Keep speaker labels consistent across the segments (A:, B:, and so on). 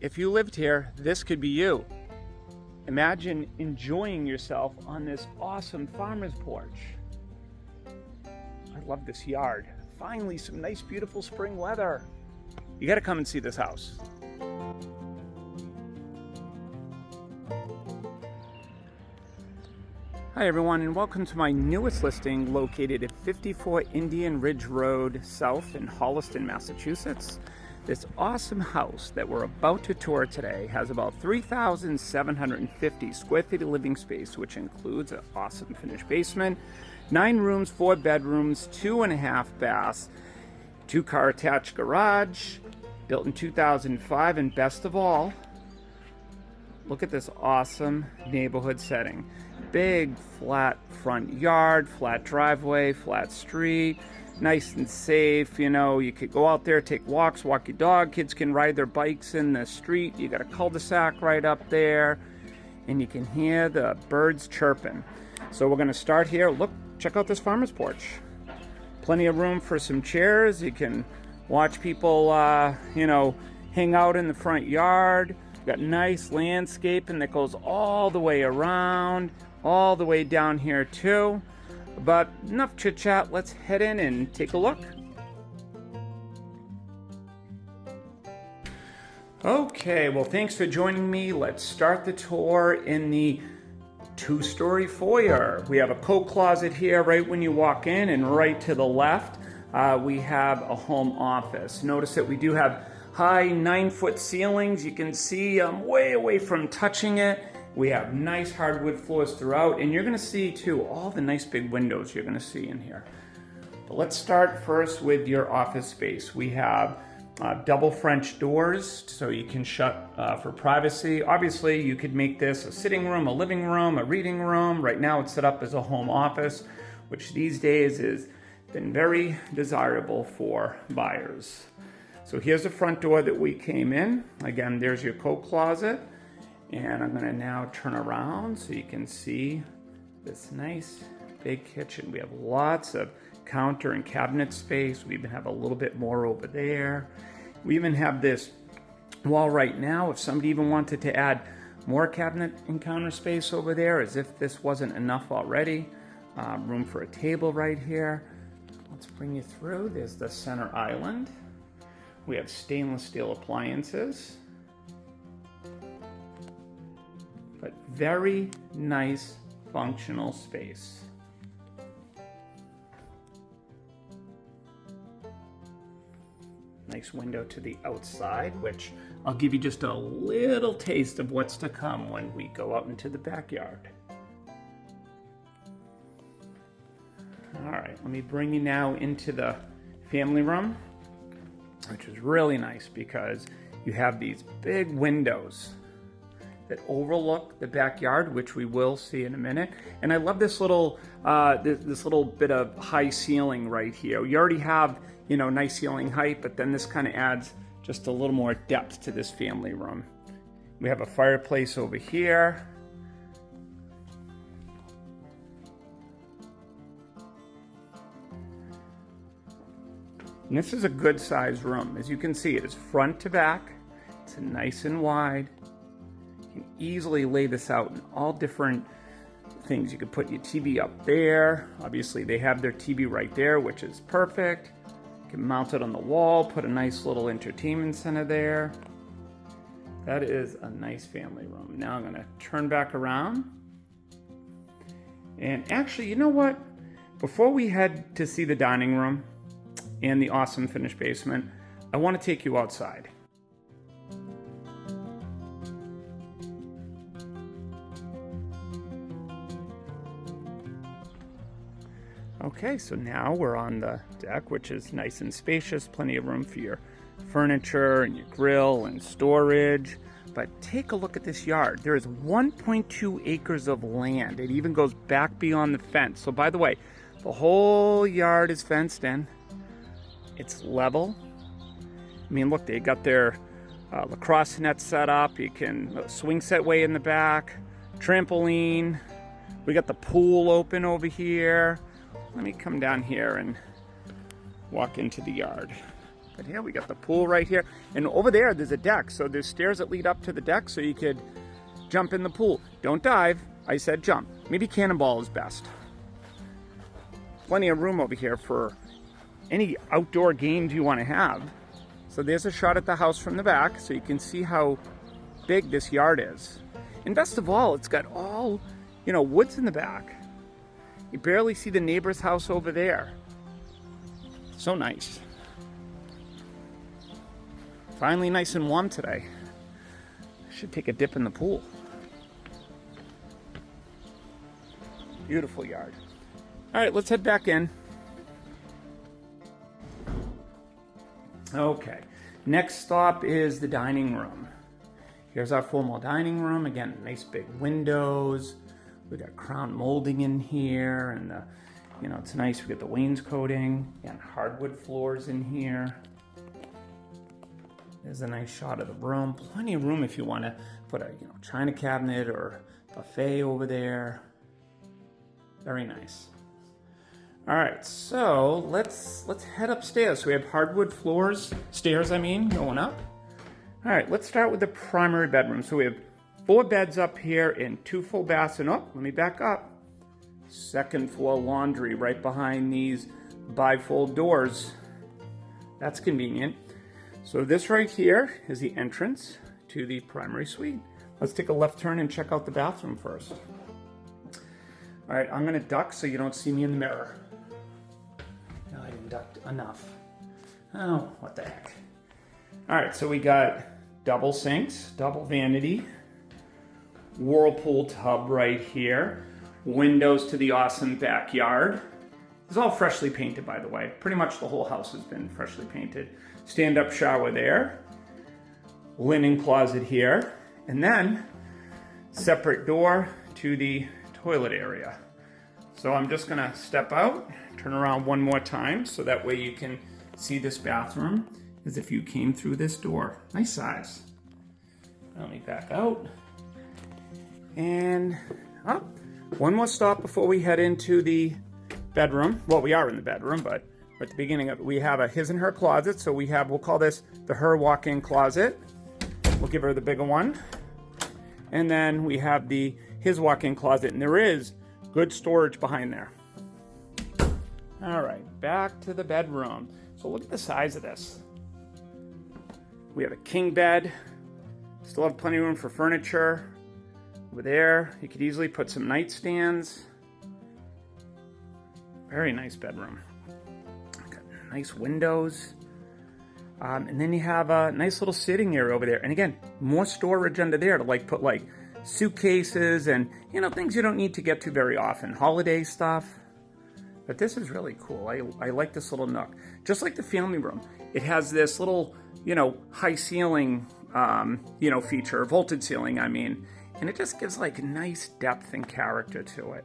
A: if you lived here, this could be you. Imagine enjoying yourself on this awesome farmer's porch. I love this yard. Finally, some nice, beautiful spring weather. You gotta come and see this house. Hi everyone, and welcome to my newest listing located at 54 Indian Ridge Road South in Holliston, Massachusetts. This awesome house that we're about to tour today has about 3,750 square feet of living space, which includes an awesome finished basement, 9 rooms, 4 bedrooms, 2.5 baths, 2-car attached garage, built in 2005, and best of all, look at this awesome neighborhood setting. Big flat front yard, flat driveway, flat street, nice and safe. You know, you could go out there, take walks, walk your dog, kids can ride their bikes in the street. You got a cul-de-sac right up there, and you can hear the birds chirping. So we're gonna start here. Look, check out this farmer's porch. Plenty of room for some chairs. You can watch people, hang out in the front yard. Got nice landscaping that goes all the way around, all the way down here too. But enough chit chat, let's head in and take a look. Okay, well thanks for joining me. Let's start the tour in the 2-story foyer. We have a coat closet here right when you walk in, and right to the left we have a home office. Notice that we do have high 9-foot ceilings. You can see I'm way away from touching it. We have nice hardwood floors throughout, and you're gonna see too all the nice big windows you're gonna see in here. But let's start first with your office space. We have double French doors so you can shut for privacy. Obviously you could make this a sitting room, a living room, a reading room. Right now it's set up as a home office, which these days has been very desirable for buyers. So here's the front door that we came in. Again, there's your coat closet. And I'm gonna now turn around so you can see this nice big kitchen. We have lots of counter and cabinet space. We even have a little bit more over there. We even have this wall right now. If somebody even wanted to add more cabinet and counter space over there, as if this wasn't enough already. Room for a table right here. Let's bring you through. There's the center island. We have stainless steel appliances. But very nice functional space. Nice window to the outside, which I'll give you just a little taste of what's to come when we go out into the backyard. All right, let me bring you now into the family room, which is really nice because you have these big windows that overlook the backyard, which we will see in a minute. And I love this little this little bit of high ceiling right here. You already have, nice ceiling height, but then this kind of adds just a little more depth to this family room. We have a fireplace over here. And this is a good sized room. As you can see, it is front to back. It's nice and wide. You can easily lay this out in all different things. You could put your TV up there. Obviously, they have their TV right there, which is perfect. You can mount it on the wall, put a nice little entertainment center there. That is a nice family room. Now I'm gonna turn back around. And actually, you know what? Before we head to see the dining room and the awesome finished basement, I wanna take you outside. Okay, so now we're on the deck, which is nice and spacious, plenty of room for your furniture and your grill and storage. But take a look at this yard. There is 1.2 acres of land. It even goes back beyond the fence. So by the way, the whole yard is fenced in. It's level. I mean, look, they got their lacrosse net set up. You can swing set way in the back, trampoline. We got the pool open over here. Let me come down here and walk into the yard. But here we got the pool right here. And over there, there's a deck. So there's stairs that lead up to the deck so you could jump in the pool. Don't dive. I said jump. Maybe cannonball is best. Plenty of room over here for any outdoor games you want to have. So there's a shot at the house from the back so you can see how big this yard is. And best of all, it's got all, woods in the back. You barely see the neighbor's house over there. So nice. Finally nice and warm today. I should take a dip in the pool. Beautiful yard. All right, let's head back in. Okay, next stop is the dining room. Here's our formal dining room. Again, nice big windows. We got crown molding in here, and it's nice. We got the wainscoting and hardwood floors in here. There's a nice shot of the room. Plenty of room if you want to put a china cabinet or buffet over there. Very nice. All right, so let's head upstairs. So we have hardwood stairs going up. All right, let's start with the primary bedroom. So we have 4 beds up here and 2 full baths. And let me back up. Second floor laundry right behind these bifold doors. That's convenient. So this right here is the entrance to the primary suite. Let's take a left turn and check out the bathroom first. All right, I'm gonna duck so you don't see me in the mirror. No, I didn't duck enough. Oh, what the heck. All right, so we got double sinks, double vanity, whirlpool tub right here, windows to the awesome backyard. It's all freshly painted, by the way. Pretty much the whole house has been freshly painted. Stand-up shower there, linen closet here, and then separate door to the toilet area. So I'm just gonna step out, turn around one more time so that way you can see this bathroom as if you came through this door. Nice size. Let me back out. And one more stop before we head into the bedroom. Well, we are in the bedroom, but at the beginning of it, we have a his and her closet. So we'll call this the her walk-in closet. We'll give her the bigger one. And then we have the his walk-in closet, and there is good storage behind there. All right, back to the bedroom. So look at the size of this. We have a king bed. Still have plenty of room for furniture. Over there, you could easily put some nightstands. Very nice bedroom. Got nice windows. And then you have a nice little sitting area over there. And again, more storage under there to put suitcases and things you don't need to get to very often. Holiday stuff. But this is really cool. I like this little nook. Just like the family room. It has this little, high ceiling, feature, vaulted ceiling, and it just gives nice depth and character to it.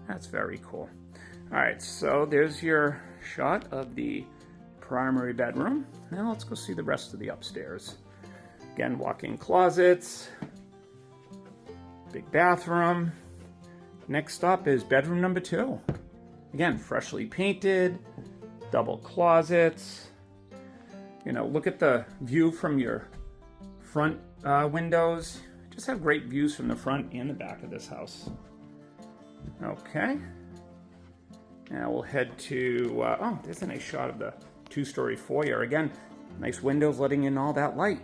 A: That's very cool. All right, so there's your shot of the primary bedroom. Now let's go see the rest of the upstairs. Again, walk-in closets, big bathroom. Next up is bedroom number 2. Again, freshly painted, double closets. Look at the view from your front windows. Just have great views from the front and the back of this house. Okay. Now we'll head to, there's a nice shot of the 2-story foyer. Again, nice windows letting in all that light.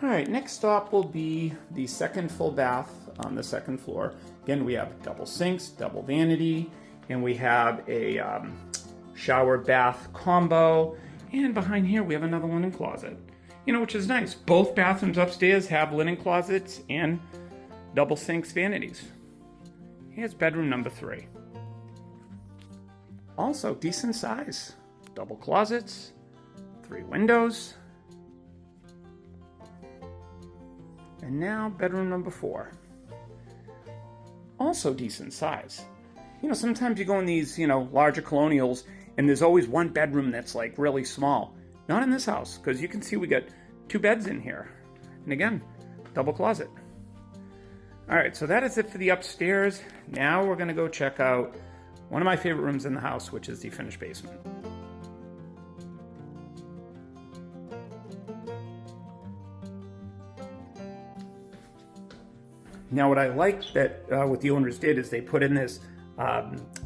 A: All right, next stop will be the second full bath on the second floor. Again, we have double sinks, double vanity, and we have a shower bath combo. And behind here, we have another linen closet, which is nice. Both bathrooms upstairs have linen closets and double sinks, vanities. Here's bedroom number 3. Also decent size. Double closets, 3 windows. And now bedroom number 4. Also decent size. Sometimes you go in these, larger colonials and there's always one bedroom that's really small. Not in this house, because you can see we got 2 beds in here. And again, double closet. All right, so that is it for the upstairs. Now we're gonna go check out one of my favorite rooms in the house, which is the finished basement. Now what I like that what the owners did is they put in this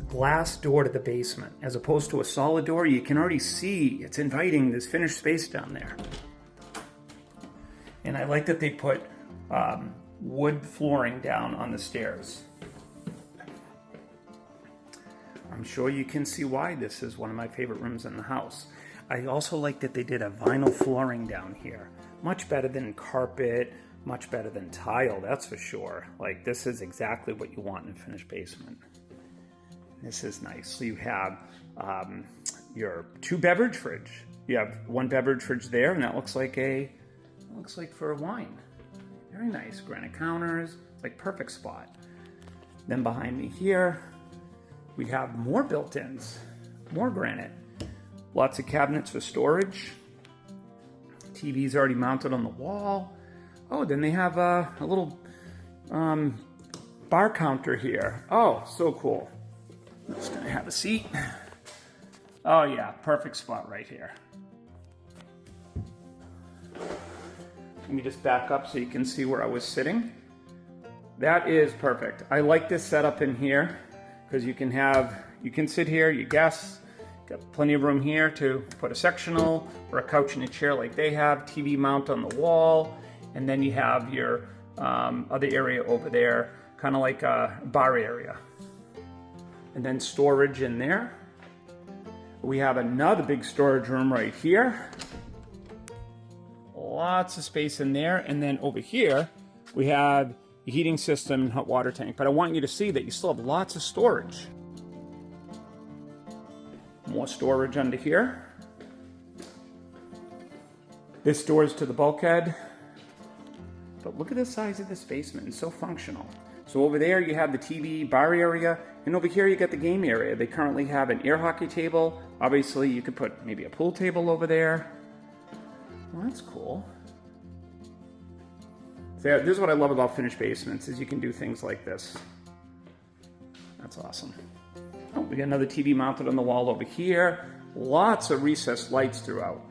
A: glass door to the basement. As opposed to a solid door, you can already see it's inviting this finished space down there. And I like that they put wood flooring down on the stairs. I'm sure you can see why this is one of my favorite rooms in the house. I also like that they did a vinyl flooring down here. Much better than carpet, much better than tile, that's for sure. Like, this is exactly what you want in a finished basement. This is nice. So you have your 2 beverage fridge. You have 1 beverage fridge there, and that looks like for a wine. Very nice. Granite counters, like perfect spot. Then behind me here, we have more built-ins, more granite. Lots of cabinets for storage. TV's already mounted on the wall. Oh, then they have a little bar counter here. Oh, so cool. I'm just gonna have a seat. Oh yeah, perfect spot right here. Let me just back up so you can see where I was sitting. That is perfect. I like this setup in here because you can sit here, your guests, got plenty of room here to put a sectional or a couch and a chair like they have, TV mount on the wall, and then you have your other area over there, kind of like a bar area. And then storage in there. We have another big storage room right here. Lots of space in there. And then over here, we have the heating system and hot water tank. But I want you to see that you still have lots of storage. More storage under here. This doors to the bulkhead. But look at the size of this basement. It's so functional. So over there you have the TV bar area, and over here you got the game area. They currently have an air hockey table. Obviously you could put maybe a pool table over there. Well, that's cool. So this is what I love about finished basements, is you can do things like this. That's awesome. Oh, we got another TV mounted on the wall over here. Lots of recessed lights throughout.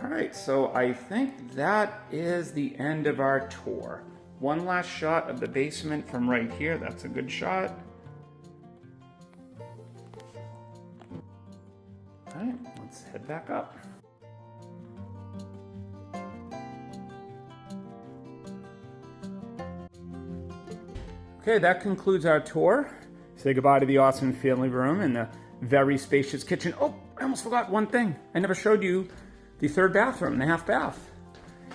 A: All right, so I think that is the end of our tour. One last shot of the basement from right here. That's a good shot. All right, let's head back up. Okay, that concludes our tour. Say goodbye to the awesome family room and the very spacious kitchen. Oh, I almost forgot one thing. I never showed you the 3rd bathroom, the half bath.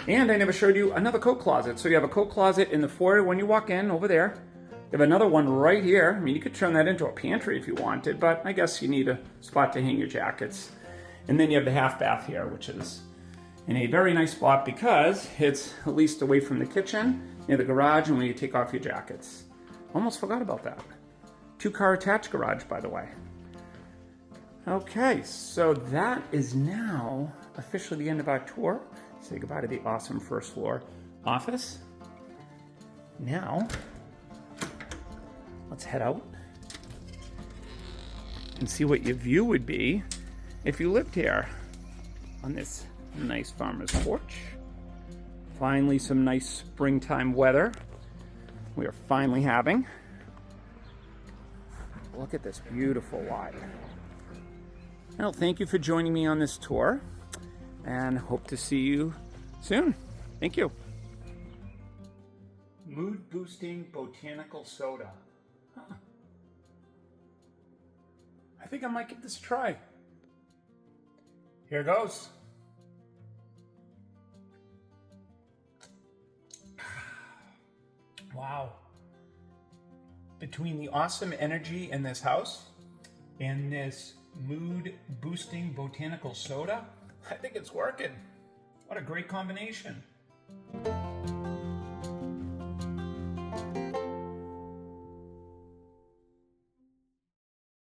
A: And I never showed you another coat closet. So you have a coat closet in the foyer when you walk in over there. You have another one right here. I mean, you could turn that into a pantry if you wanted, but I guess you need a spot to hang your jackets. And then you have the half bath here, which is in a very nice spot because it's at least away from the kitchen, near the garage, and when you take off your jackets. Almost forgot about that. 2-car attached garage, by the way. Okay, so that is now officially the end of our tour. Say goodbye to the awesome 1st floor office. Now, let's head out and see what your view would be if you lived here on this nice farmer's porch. Finally, some nice springtime weather we are finally having. Look at this beautiful lot. Well, thank you for joining me on this tour, and hope to see you soon. Thank you. Mood boosting botanical soda. Huh. I think I might give this a try. Here goes. Wow. Between the awesome energy in this house and this mood boosting botanical soda, I think it's working. What a great combination.